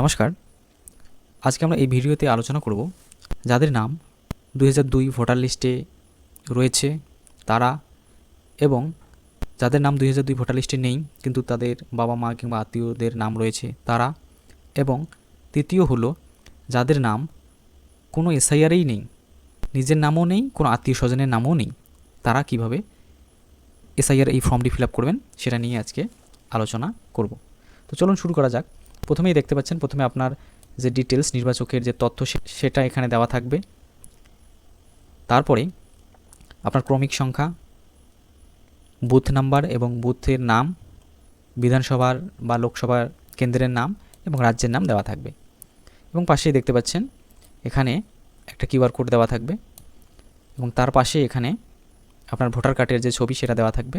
নমস্কার। আজকে আমরা এই ভিডিওতে আলোচনা করব যাদের নাম 2002 ভোটার লিস্টে রয়েছে তারা, এবং যাদের নাম 2002 ভোটার লিস্টে নেই কিন্তু তাদের বাবা মা কিংবা আত্মীয়দের নাম রয়েছে তারা, এবং তৃতীয় হলো যাদের নাম কোনো এসআইআরেই নেই, নিজের নামও নেই, কোনো আত্মীয় স্বজনের নামও নেই, তারা কিভাবে এসআইআর এই ফর্মটি ফিল আপ করবেন সেটা নিয়ে আজকে আলোচনা করব। তো চলুন শুরু করা যাক। প্রথমেই দেখতে পাচ্ছেন, প্রথমে আপনার যে ডিটেলস নির্বাচকের যে তথ্য সেটা এখানে দেওয়া থাকবে। তারপরে আপনার ক্রমিক সংখ্যা, বুথ নাম্বার এবং বুথের নাম, বিধানসভার বা লোকসভার কেন্দ্রের নাম এবং রাজ্যের নাম দেওয়া থাকবে। এবং পাশেই দেখতে পাচ্ছেন এখানে একটা কিউআর কোড দেওয়া থাকবে, এবং তার পাশে এখানে আপনার ভোটার কার্ডের যে ছবি সেটা দেওয়া থাকবে,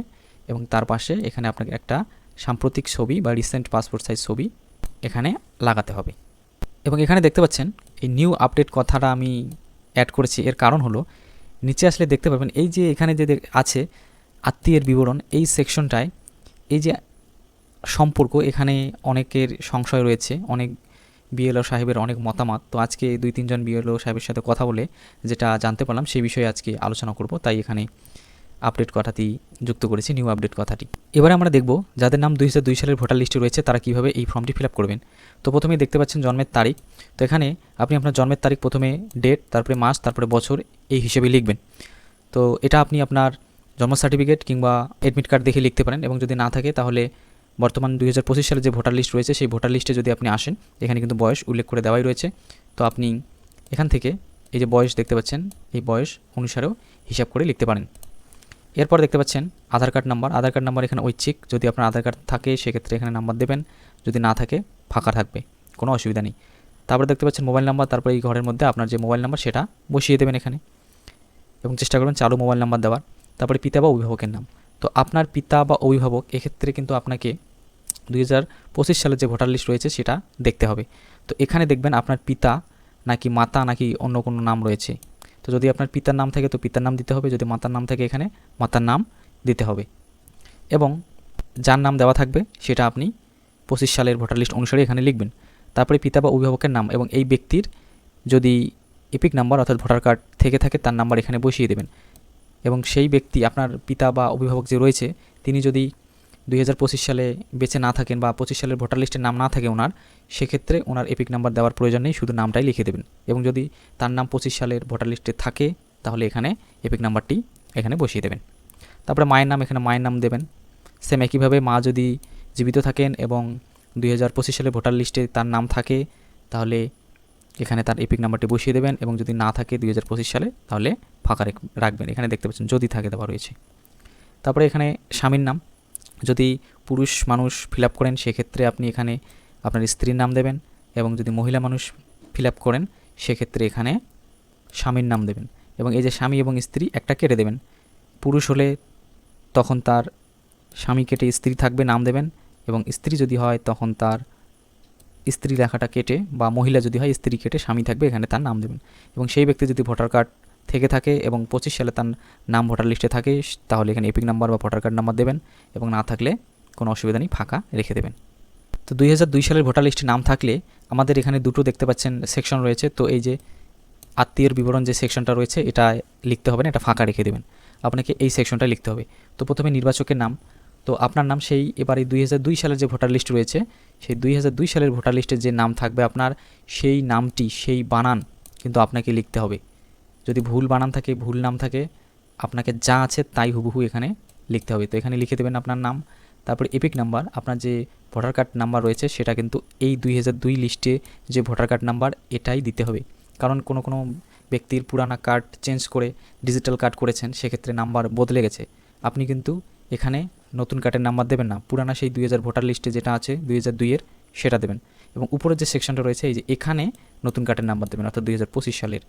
এবং তার পাশে এখানে আপনাকে একটা সাম্প্রতিক ছবি বা রিসেন্ট পাসপোর্ট সাইজ ছবি এখানে লাগাতে হবে। এবং এখানে দেখতে পাচ্ছেন এই নিউ আপডেট কথাটা আমি অ্যাড করেছি, এর কারণ হলো নিচে আসলে দেখতে পাবেন এই যে এখানে যে আছে আত্মীয়ের বিবরণ, এই সেকশনটায় এই যে সম্পর্ক, এখানে অনেকের সংশয় রয়েছে, অনেক বিএলও সাহেবের অনেক মতামত। তো আজকে 2-3 জন বিএলও সাহেবের সাথে কথা বলে যেটা জানতে পারলাম সেই বিষয়ে আজকে আলোচনা করব, তাই এখানে আপডেট কথাটি যুক্ত করেছি, নিউ আপডেট কথাটি। এবারে আমরা দেখব যাদের নাম 2002 সালের ভোটার লিস্টে রয়েছে তারা কীভাবে এই ফর্মটি ফিল আপ করবেন। তো প্রথমেই দেখতে পাচ্ছেন জন্মের তারিখ। তো এখানে আপনি আপনার জন্মের তারিখ প্রথমে ডেট, তারপরে মাস, তারপরে বছর এই হিসেবে লিখবেন। তো এটা আপনি আপনার জন্ম সার্টিফিকেট কিংবা অ্যাডমিট কার্ড দেখে লিখতে পারেন, এবং যদি না থাকে তাহলে বর্তমান 2025 সালে যে ভোটার লিস্ট রয়েছে সেই ভোটার লিস্টে যদি আপনি আসেন, এখানে কিন্তু বয়স উল্লেখ করে দেওয়াই রয়েছে। তো আপনি এখান থেকে এই যে বয়স দেখতে পাচ্ছেন, এই বয়স অনুসারেও হিসাব করে লিখতে পারেন। এরপর দেখতে পাচ্ছেন আধার কার্ড নাম্বার। আধার কার্ড নাম্বার এখানে ঐচ্ছিক, যদি আপনার আধার কার্ড থাকে সেক্ষেত্রে এখানে নাম্বার দেবেন, যদি না থাকে ফাঁকা থাকবে, কোনো অসুবিধা নেই। তারপরে দেখতে পাচ্ছেন মোবাইল নাম্বার, তারপরে এই ঘরের মধ্যে আপনার যে মোবাইল নাম্বার সেটা বসিয়ে দেবেন এখানে, এবং চেষ্টা করবেন চালু মোবাইল নাম্বার দেওয়ার। তারপরে পিতা বা অভিভাবকের নাম। তো আপনার পিতা বা অভিভাবক এক্ষেত্রে কিন্তু আপনাকে 2025 সালের যে ভোটার লিস্ট রয়েছে সেটা দেখতে হবে। তো এখানে দেখবেন আপনার পিতা নাকি মাতা নাকি অন্য কোনো নাম রয়েছে। তো যদি আপনার পিতার নাম থাকে তো পিতার নাম দিতে হবে, যদি মাতার নাম থাকে এখানে মাতার নাম দিতে হবে, এবং যার নাম দেওয়া থাকবে সেটা আপনি 25 সালের ভোটার লিস্ট অনুসারে এখানে লিখবেন। তারপরে পিতা বা অভিভাবকের নাম এবং এই ব্যক্তির যদি এপিক নাম্বার অর্থাৎ ভোটার কার্ড থেকে থাকে তার নাম্বার এখানে বসিয়ে দেবেন। এবং সেই ব্যক্তি আপনার পিতা বা অভিভাবক যে রয়েছে তিনি যদি 2025 সালে বেঁচে না থাকেন বা 25 সালের ভোটার লিস্টের নাম না থাকে ওনার, সেক্ষেত্রে ওনার এপিক নাম্বার দেওয়ার প্রয়োজন নেই, শুধু নামটাই লিখে দেবেন। এবং যদি তার নাম 25 সালের ভোটার লিস্টে থাকে তাহলে এখানে এপিক নাম্বারটি এখানে বসিয়ে দেবেন। তারপরে মায়ের নাম, এখানে মায়ের নাম দেবেন। সেম একইভাবে মা যদি জীবিত থাকেন এবং 2025 সালের ভোটার লিস্টে তার নাম থাকে তাহলে এখানে তার এপিক নাম্বারটি বসিয়ে দেবেন, এবং যদি না থাকে 2025 সালে তাহলে ফাঁকা রাখবেন। এখানে দেখতে পাচ্ছেন যদি থাকে দেওয়া রয়েছে। তারপরে এখানে স্বামীর নাম, যদি পুরুষ মানুষ ফিল আপ করেন সেক্ষেত্রে আপনি এখানে আপনার স্ত্রীর নাম দেবেন, এবং যদি মহিলা মানুষ ফিল আপ করেন সেক্ষেত্রে এখানে স্বামীর নাম দেবেন। এবং এই যে স্বামী এবং স্ত্রী একটা কেটে দেবেন, পুরুষ হলে তখন তার স্বামী কেটে স্ত্রী থাকবে নাম দেবেন, এবং স্ত্রী যদি হয় তখন তার স্ত্রী লেখাটা কেটে, বা মহিলা যদি হয় স্ত্রী কেটে স্বামী থাকবে এখানে তার নাম দেবেন। এবং সেই ব্যক্তি যদি ভোটার কার্ড থেকে থাকে এবং 25 সালে তার নাম ভোটার লিস্টে থাকে তাহলে এখানে এপিক নাম্বার বা ভোটার কার্ড নাম্বার দেবেন, এবং না থাকলে কোনো অসুবিধা নেই, ফাঁকা রেখে দেবেন। তো 2002 সালের ভোটার লিস্টে নাম থাকলে আমাদের এখানে দুটো দেখতে পাচ্ছেন সেকশন রয়েছে। তো এই যে আত্মীয়ের বিবরণ যে সেকশনটা রয়েছে এটা লিখতে হবে না, এটা ফাঁকা রেখে দেবেন, আপনাকে এই সেকশনটা লিখতে হবে। তো প্রথমে নির্বাচকের নাম, তো আপনার নাম সেই এবারে 2002 সালের যে ভোটার লিস্ট রয়েছে সেই 2002 সালের ভোটার লিস্টে যে নাম থাকবে আপনার, সেই নামটি সেই বানান কিন্তু আপনাকে লিখতে হবে। যদি ভুল বানান থাকে, ভুল নাম থাকে, আপনাকে যা আছে তাই হুবহু এখানে লিখতে হবে। তো এখানে লিখে দেবেন আপনার নাম। তারপরে এপিক নাম্বার, আপনার যে ভোটার কার্ড নাম্বার রয়েছে সেটা কিন্তু এই 2002 লিস্টে যে ভোটার কার্ড নাম্বার এটাই দিতে হবে, কারণ কোনো ব্যক্তির পুরানা কার্ড চেঞ্জ করে ডিজিটাল কার্ড করেছেন সেক্ষেত্রে নাম্বার বদলে গেছে। আপনি কিন্তু এখানে নতুন কার্ডের নাম্বার দেবেন না, পুরানা সেই 2000 ভোটার লিস্টে যেটা আছে 2002-এর সেটা দেবেন। এবং উপরের যে সেকশনটা রয়েছে এই যে এখানে নতুন কার্ডের নাম্বার দেবেন অর্থাৎ 2025 সালের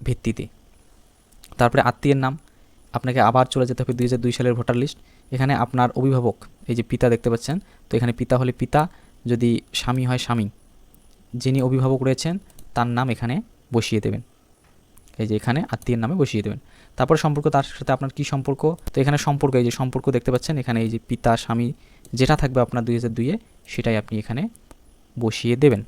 ভিত্তিতে। তারপরে আত্মীয়ের নাম, আপনাকে আবার চলে যেতে হবে 2002 সালের ভোটার লিস্ট। এখানে আপনার অভিভাবক এই যে পিতা দেখতে পাচ্ছেন, তো এখানে পিতা হলে পিতা, যদি স্বামী হয় স্বামী, যিনি অভিভাবক রয়েছেন তার নাম এখানে বসিয়ে দেবেন, এই যে এখানে আত্মীয়ের নামে বসিয়ে দেবেন। তারপর সম্পর্ক, তার সাথে আপনার কী সম্পর্ক, তো এখানে সম্পর্ক এই যে সম্পর্ক দেখতে পাচ্ছেন এখানে এই যে পিতা স্বামী যেটা থাকবে আপনার 2002-এ সেটাই আপনি এখানে বসিয়ে দেবেন।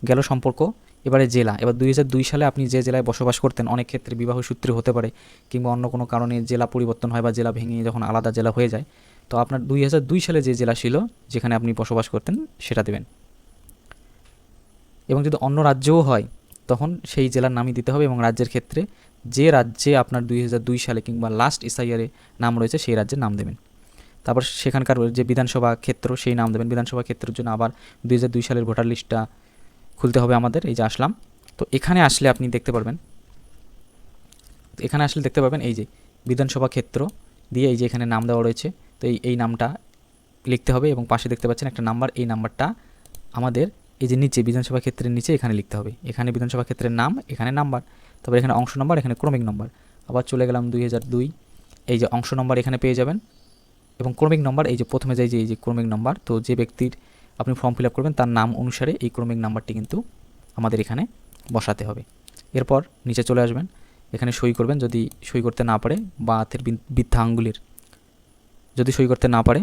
গেল সম্পর্ক। এবারে জেলা। এবার 2002 সালে আপনি যে জেলায় বসবাস করতেন, অনেক ক্ষেত্রে বিবাহ সূত্রে হতে পারে কিংবা অন্য কোনো কারণে জেলা পরিবর্তন হয় বা জেলা ভেঙে যখন আলাদা জেলা হয়ে যায়, তো আপনার 2002 সালে যে জেলা ছিল যেখানে আপনি বসবাস করতেন সেটা দেবেন। এবং যদি অন্য রাজ্যও হয় তখন সেই জেলার নামই দিতে হবে, এবং রাজ্যের ক্ষেত্রে যে রাজ্যে আপনার 2002 সালে কিংবা লাস্ট এসআইআরে নাম রয়েছে সেই রাজ্যের নাম দেবেন। তারপর সেখানকার যে বিধানসভা ক্ষেত্র সেই নাম দেবেন। বিধানসভা ক্ষেত্রের জন্য আবার 2002 সালের ভোটার লিস্টটা খুলতে হবে আমাদের। এই যে আসলাম, তো এখানে আসলে আপনি দেখতে পারবেন, এই যে বিধানসভা ক্ষেত্র দিয়ে এই যে এখানে নাম দেওয়া রয়েছে, তো এই নামটা লিখতে হবে এবং পাশে দেখতে পাচ্ছেন একটা নাম্বার, এই নাম্বারটা আমাদের এই যে নিচে বিধানসভা ক্ষেত্রের নিচে এখানে লিখতে হবে। এখানে বিধানসভা ক্ষেত্রের নাম, এখানে নাম্বার, তারপর এখানে অংশ নম্বর, এখানে ক্রমিক নম্বর। আবার চলে গেলাম 2002, এই যে অংশ নম্বর এখানে পেয়ে যাবেন এবং ক্রমিক নম্বর এই যে প্রথমে যাই যে এই যে ক্রমিক নম্বর, তো যে ব্যক্তির আপনি ফর্ম ফিল আপ করবেন তার নাম অনুসারে এই ক্রমিক নাম্বারটি কিন্তু আমাদের এখানে বসাতে হবে। এরপর নিচে চলে আসবেন, এখানে সই করবেন। যদি সই করতে না পারে বা হাতের বৃদ্ধা আঙ্গুলের, যদি সই করতে না পারে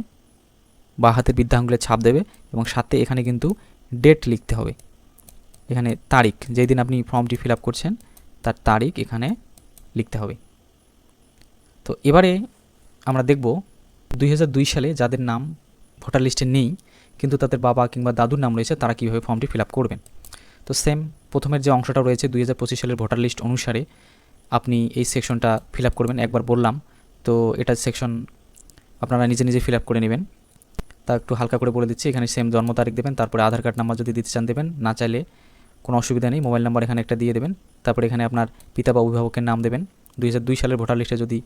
বা হাতের বৃদ্ধা আঙ্গুলের ছাপ দেবে এবং সাথে এখানে কিন্তু ডেট লিখতে হবে। এখানে তারিখ, যেই দিন আপনি ফর্মটি ফিল আপ করছেন তার তারিখ এখানে লিখতে হবে। তো এবারে আমরা দেখব 2002 সালে যাদের নাম ভোটার লিস্টে নেই কিন্তু তাদের বাবা কিংবা দাদুর নাম রয়েছে তারা কীভাবে ফর্মটি ফিল আপ করবেন। তো সেম প্রথমের যে অংশটা রয়েছে 2025 সালের ভোটার লিস্ট অনুসারে আপনি এই সেকশনটা ফিল আপ করবেন। একবার বললাম, তো এটা সেকশন আপনারা নিজে নিজে ফিল আপ করে নেবেন। তা একটু হালকা করে বলে দিচ্ছি। এখানে সেম জন্ম তারিখ দেবেন, তারপরে আধার কার্ড নাম্বার যদি দিতে চান দেবেন, না চাইলে কোনো অসুবিধা নেই, মোবাইল নাম্বার এখানে একটা দিয়ে দেবেন। তারপরে এখানে আপনার পিতা বা অভিভাবকের নাম দেবেন। 2002 সালের ভোটার লিস্টে যদি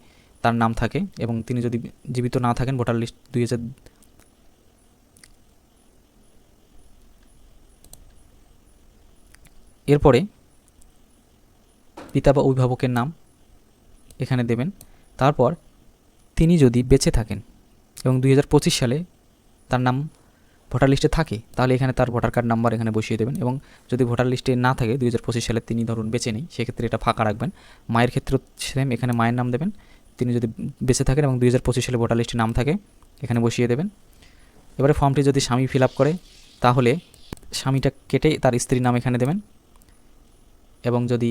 তার নাম থাকে এবং তিনি যদি জীবিত না থাকেন, ভোটার লিস্ট এরপরে পিতা বা অভিভাবকের নাম এখানে দেবেন। তারপর তিনি যদি বেঁচে থাকেন এবং 2025 সালে তার নাম ভোটার লিস্টে থাকে তাহলে এখানে তার ভোটার কার্ড নাম্বার এখানে বসিয়ে দেবেন। এবং যদি ভোটার লিস্টে না থাকে 2025 সালে, তিনি ধরুন বেঁচে নেই, সেক্ষেত্রে এটা ফাঁকা রাখবেন। মায়ের ক্ষেত্রে সেম, এখানে মায়ের নাম দেবেন। তিনি যদি বেঁচে থাকেন এবং 2025 সালে ভোটার লিস্টে নাম থাকে এখানে বসিয়ে দেবেন। এবারে ফর্মটি যদি স্বামী ফিল আপ করে তাহলে স্বামীটা কেটে তার স্ত্রীর নাম এখানে দেবেন, এবং যদি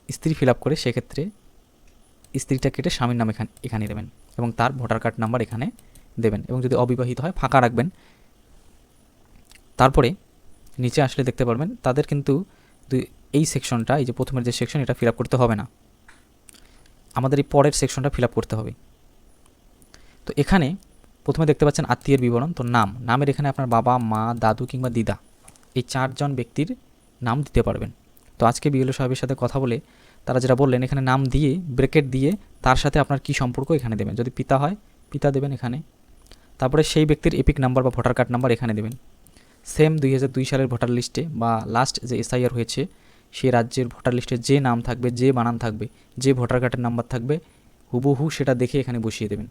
স্ত্রী ফিল আপ করে সেক্ষেত্রে স্ত্রীটা কেটে স্বামীর নাম এখানে দেবেন এবং তার ভোটার কার্ড নাম্বার এখানে দেবেন। এবং যদি অবিবাহিত হয় ফাঁকা রাখবেন। তারপরে নিচে আসলে দেখতে পারবেন তাদের কিন্তু এই সেকশনটা, এই যে প্রথমের যে সেকশন, এটা ফিল আপ করতে হবে না, আমাদের এই পরের সেকশনটা ফিল আপ করতে হবে। তো এখানে প্রথমে দেখতে পাচ্ছেন আত্মীয়ের বিবরণ। তো নামের এখানে আপনার বাবা, মা, দাদু কিংবা দিদা এই 4 জন ব্যক্তির নাম দিতে পারবেন। তো আজকে বিএলও সাহেবের সাথে কথা বলে তারা যেটা বললেন, এখানে নাম দিয়ে ব্র্যাকেট দিয়ে তার সাথে আপনার কী সম্পর্ক এখানে দেবেন। যদি পিতা হয় পিতা দেবেন এখানে, তারপরে সেই ব্যক্তির এপিক নাম্বার বা ভোটার কার্ড নাম্বার এখানে দেবেন। সেম 2002 সালের ভোটার লিস্টে বা লাস্ট যে এসআইআর হয়েছে সেই রাজ্যের ভোটার লিস্টে যে নাম থাকবে, যে বানান থাকবে, যে ভোটার কার্ডের নাম্বার থাকবে হুবহু সেটা দেখে এখানে বসিয়ে দেবেন।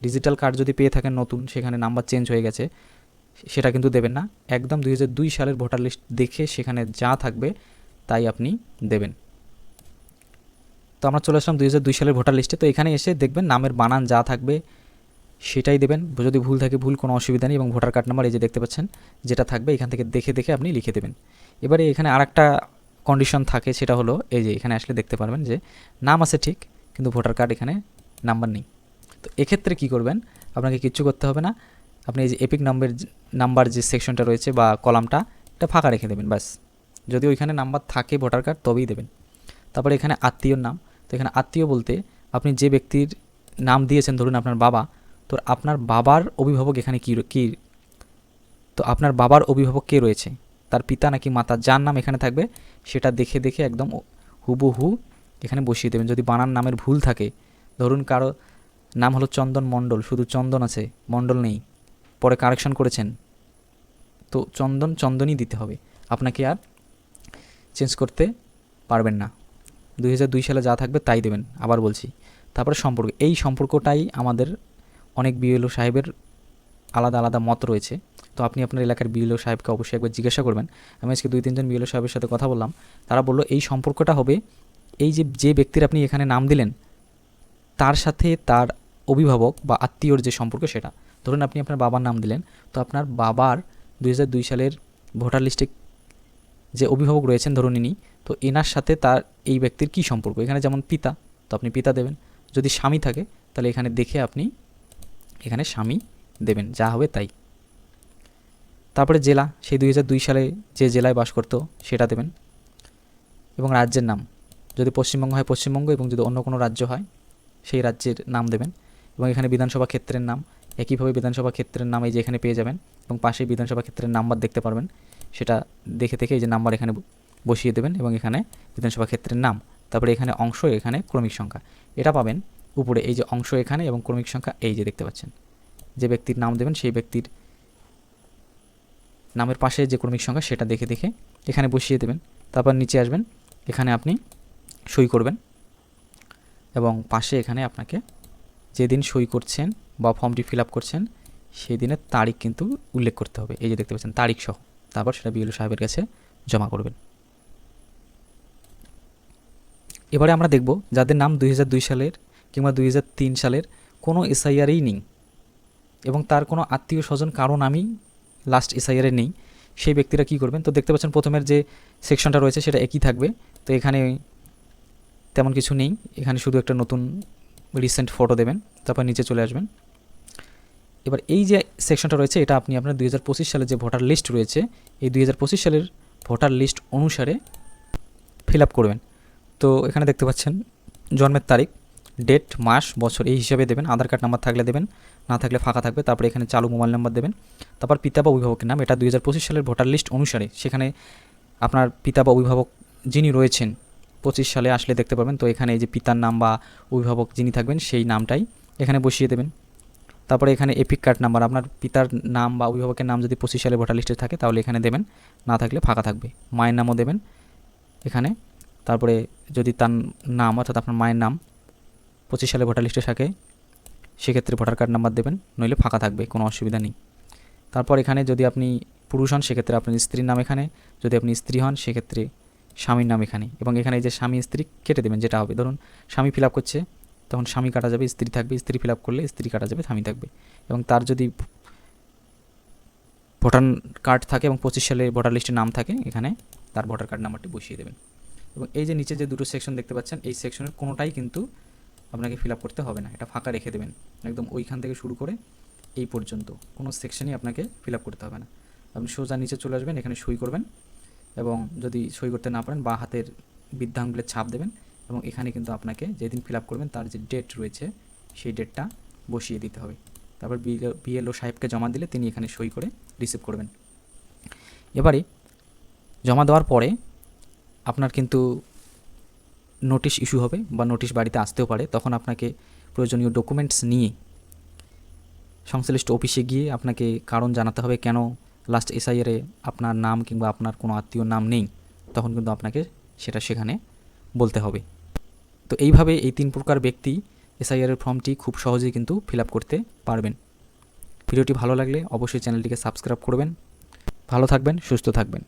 ডিজিটাল কার্ড যদি পেয়ে থাকেন নতুন, সেখানে নাম্বার চেঞ্জ হয়ে গেছে, সেটা কিন্তু দেবেন না। একদম 2002 সালের ভোটার লিস্ট দেখে সেখানে যা থাকবে তাই আপনি দেবেন। তো আমরা চলে আসলাম 2002 সালের ভোটার লিস্টে। তো এখানে এসে দেখবেন নামের বানান যা থাকবে সেটাই দেবেন। যদি ভুল থাকে ভুল, কোনো অসুবিধা নেই। এবং ভোটার কার্ড নাম্বার এই যে দেখতে পাচ্ছেন যেটা থাকবে এখান থেকে দেখে দেখে আপনি লিখে দেবেন। এবারে এখানে আরেকটা কন্ডিশন থাকে, সেটা হলো এই যে এখানে আসলে দেখতে পারবেন যে নাম আছে ঠিক কিন্তু ভোটার কার্ড এখানে নাম্বার নেই। তো এক্ষেত্রে কী করবেন, আপনাকে কিচ্ছু করতে হবে না। আপনি এই যে এপিক নাম্বার যে সেকশনটা রয়েছে বা কলামটা, এটা ফাঁকা রেখে দেবেন ব্যাস। যদি ওইখানে নাম্বার থাকে ভোটার কার্ড তবেই দেবেন। তারপরে এখানে আত্মীয়র নাম। তো এখানে আত্মীয় বলতে আপনি যে ব্যক্তির নাম দিয়েছেন, ধরুন আপনার বাবা, তো আপনার বাবার অভিভাবক এখানে কী তো আপনার বাবার অভিভাবক কে রয়েছে, তার পিতা নাকি মাতা, যার নাম এখানে থাকবে সেটা দেখে দেখে একদম হুবহু এখানে বসিয়ে দেবেন। যদি বানান নামের ভুল থাকে, ধরুন কারো নাম হলো চন্দন মণ্ডল, শুধু চন্দন আছে মণ্ডল নেই, পরে কারেকশন করেছেন, তো চন্দনই দিতে হবে, আপনাকে আর চেঞ্জ করতে পারবেন না। 2002 সালে যা থাকবে তাই দেবেন, আবার বলছি। তারপরে সম্পর্ক, এই সম্পর্কটাই আমাদের অনেক বিএলও সাহেবের আলাদা আলাদা মত রয়েছে। তো আপনি আপনার এলাকার বিএলও সাহেবকে অবশ্যই একবার জিজ্ঞাসা করবেন। আমি আজকে 2-3 জন বিএলও সাহেবের সাথে কথা বললাম, তারা বললো এই সম্পর্কটা হবে এই যে ব্যক্তির আপনি এখানে নাম দিলেন তার সাথে তার অভিভাবক বা আত্মীয়র যে সম্পর্ক সেটা। ধরুন আপনি আপনার বাবার নাম দিলেন, তো আপনার বাবার 2002 সালের ভোটার লিস্টে যে অভিভাবক রয়েছেন ধরুন ইনি, তো এনার সাথে তার এই ব্যক্তির কী সম্পর্ক। এখানে যেমন পিতা, তো আপনি পিতা দেবেন। যদি স্বামী থাকে তাহলে এখানে দেখে আপনি এখানে স্বামী দেবেন, যা হবে তাই। তারপরে জেলা, সেই 2002 সালে যে জেলায় বাস করতো সেটা দেবেন। এবং রাজ্যের নাম, যদি পশ্চিমবঙ্গ হয় পশ্চিমবঙ্গ, এবং যদি অন্য কোনো রাজ্য হয় সেই রাজ্যের নাম দেবেন। এবং এখানে বিধানসভা ক্ষেত্রের নাম, একইভাবে বিধানসভা ক্ষেত্রের নাম এই যে এখানে পেয়ে যাবেন, এবং পাশে বিধানসভা ক্ষেত্রের নাম্বার দেখতে পারবেন, সেটা দেখে এই যে নাম্বার এখানে বসিয়ে দেবেন, এবং এখানে বিধানসভা ক্ষেত্রের নাম। তারপরে এখানে অংশ, এখানে ক্রমিক সংখ্যা, এটা পাবেন উপরে এই যে অংশ এখানে, এবং ক্রমিক সংখ্যা এই যে দেখতে পাচ্ছেন। যে ব্যক্তির নাম দেবেন সেই ব্যক্তির নামের পাশে যে ক্রমিক সংখ্যা সেটা দেখে এখানে বসিয়ে দেবেন। তারপর নিচে আসবেন, এখানে আপনি সই করবেন, এবং পাশে এখানে আপনাকে যেদিন সই করছেন বা ফর্মটি ফিল আপ করছেন সেই দিনের তারিখ কিন্তু উল্লেখ করতে হবে, এই যে দেখতে পাচ্ছেন তারিখ সহ। তারপর সেটা বিএলও সাহেবের কাছে জমা করবেন। এবারে আমরা দেখব যাদের নাম 2002 সালের কিংবা 2003 সালের কোনো এসআইআরেই নেই, এবং তার কোনো আত্মীয় স্বজন কারো নামই লাস্ট এসআইআরে নেই, সেই ব্যক্তিরা কী করবেন। তো দেখতে পাচ্ছেন প্রথমের যে সেকশনটা রয়েছে সেটা একই থাকবে, তো এখানে তেমন কিছু নেই, এখানে শুধু একটা নতুন রিসেন্ট ফটো দেবেন, তারপর নিচে চলে আসবেন। এবার এই যে সেকশনটা রয়েছে এটা আপনি আপনার 2025 সালের যে ভোটার লিস্ট রয়েছে এই 2025 সালের ভোটার লিস্ট অনুসারে ফিল আপ করবেন। তো এখানে দেখতে পাচ্ছেন জন্মের তারিখ, ডেট, মাস, বছর এই হিসাবে দেবেন। আধার কার্ড নাম্বার থাকলে দেবেন, না থাকলে ফাঁকা থাকবে। তারপরে এখানে চালু মোবাইল নাম্বার দেবেন। তারপর পিতা বা অভিভাবকের নাম, এটা 2025 সালের ভোটার লিস্ট অনুসারে, সেখানে আপনার পিতা বা অভিভাবক যিনি রয়েছেন 25 সালে আসলে দেখতে পাবেন। তো এখানে এই যে পিতার নাম বা অভিভাবক যিনি থাকবেন সেই নামটাই এখানে বসিয়ে দেবেন। তারপরে এখানে এপিক কার্ড নাম্বার, আপনার পিতার নাম বা অভিভাবকের নাম যদি 25 সালে ভোটার লিস্টে থাকে তাহলে এখানে দেবেন, না থাকলে ফাঁকা থাকবে। মায়ের নামও দেবেন এখানে। তারপরে যদি তার নাম অর্থাৎ আপনার মায়ের নাম 25 সালে ভোটার লিস্টে থাকে সেক্ষেত্রে ভোটার কার্ড নাম্বার দেবেন, নইলে ফাঁকা থাকবে, কোনো অসুবিধা নেই। তারপর এখানে যদি আপনি পুরুষ হন সেক্ষেত্রে আপনার স্ত্রীর নাম এখানে, যদি আপনি স্ত্রী হন সেক্ষেত্রে স্বামীর নাম এখানে। এবং এখানে এই যে স্বামী স্ত্রী কেটে দেবেন, যেটা হবে ধরুন স্বামী ফিল আপ করছে তখন স্বামী কাটা যাবে, স্ত্রী থাকবে, স্ত্রী ফিল আপ করলে স্ত্রী কাটা যাবে, স্বামী থাকবে। এবং তার যদি ভোটার কার্ড থাকে এবং 25 সালে ভোটার লিস্টে নাম থাকে এখানে তার ভোটার কার্ড নাম্বারটি বসিয়ে দেবেন। এবং এই যে নিচে যে দুটো সেকশন দেখতে পাচ্ছেন এই সেকশনের কোনোটাই কিন্তু আপনাকে ফিল আপ করতে হবে না, এটা ফাঁকা রেখে দেবেন। একদম ওইখান থেকে শুরু করে এই পর্যন্ত কোনো সেকশনই আপনাকে ফিল আপ করতে হবে না। আপনি সোজা নিচে চলে আসবেন, এখানে সই করবেন, এবং যদি সই করতে না পারেন বা হাতের বৃদ্ধাঙ্গুলের ছাপ দেবেন, এবং এখানে কিন্তু আপনাকে যেদিন ফিল আপ করবেন তার যে ডেট রয়েছে সেই ডেটটা বসিয়ে দিতে হবে। তারপর বিএলও সাহেবকে জমা দিলে তিনি এখানে সই করে রিসিভ করবেন। এবারে জমা দেওয়ার পরে আপনার কিন্তু নোটিশ ইস্যু হবে বা নোটিশ বাড়িতে আসতেও পারে, তখন আপনাকে প্রয়োজনীয় ডকুমেন্টস নিয়ে সংশ্লিষ্ট অফিসে গিয়ে আপনাকে কারণ জানাতে হবে কেন লাস্ট এসআইআরে আপনার নাম কিংবা আপনার কোনো আত্মীয়র নাম নেই, তখন কিন্তু আপনাকে সেটা সেখানে বলতে হবে। তো এইভাবে এই 3 প্রকার ব্যক্তি এসআইআরের ফর্মটি খুব সহজেই কিন্তু ফিল আপ করতে পারবেন। ভিডিওটি ভালো লাগলে অবশ্যই চ্যানেলটিকে সাবস্ক্রাইব করবেন। ভালো থাকবেন, সুস্থ থাকবেন।